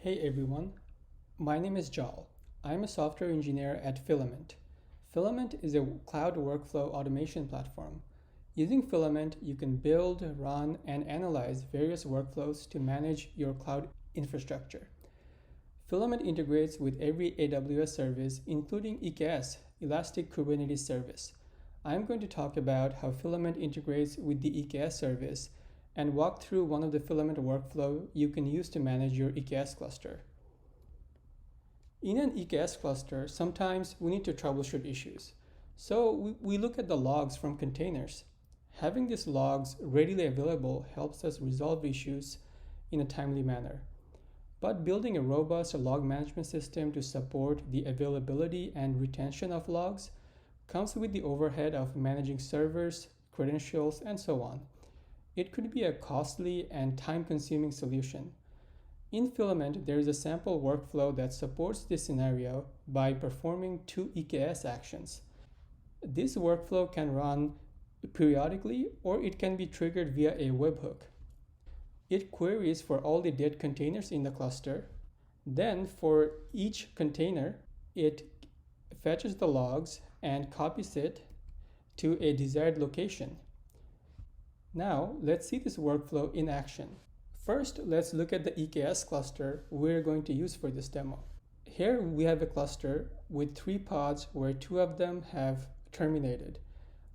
Hey everyone, my name is Jal. I'm a software engineer at Fylamynt. Fylamynt is a cloud workflow automation platform. Using Fylamynt, you can build, run, and analyze various workflows to manage your cloud infrastructure. Fylamynt integrates with every AWS service, including EKS, Elastic Kubernetes Service. I'm going to talk about how Fylamynt integrates with the EKS service and walk through one of the Fylamynt workflow you can use to manage your EKS cluster. In an EKS cluster, sometimes we need to troubleshoot issues. So we look at the logs from containers. Having these logs readily available helps us resolve issues in a timely manner. But building a robust log management system to support the availability and retention of logs comes with the overhead of managing servers, credentials, and so on. It could be a costly and time-consuming solution. In Fylamynt, there is a sample workflow that supports this scenario by performing two EKS actions. This workflow can run periodically or it can be triggered via a webhook. It queries for all the dead containers in the cluster. Then for each container, it fetches the logs and copies it to a desired location. Now, let's see this workflow in action. First, let's look at the EKS cluster we're going to use for this demo. Here we have a cluster with 3 pods where 2 of them have terminated.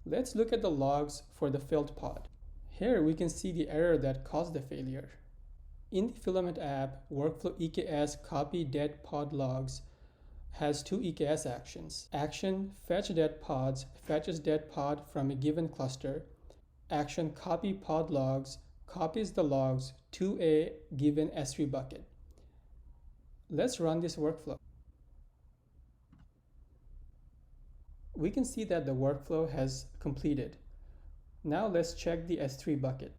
Let's look at the logs for the failed pod. Here we can see the error that caused the failure. In the Fylamynt app, workflow EKS copy dead pod logs has 2 EKS actions. Action fetch dead pods fetches dead pod from a given cluster. Action copy pod logs copies the logs to a given S3 bucket. Let's run this workflow. We can see that the workflow has completed. Now let's check the S3 bucket.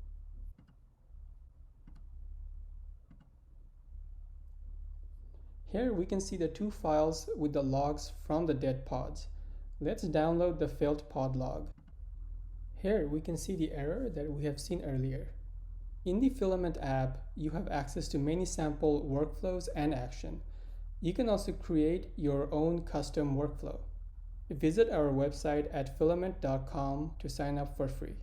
Here we can see the 2 files with the logs from the dead pods. Let's download the failed pod log. Here we can see the error that we have seen earlier. In the Fylamynt app, you have access to many sample workflows and action. You can also create your own custom workflow. Visit our website at fylamynt.com to sign up for free.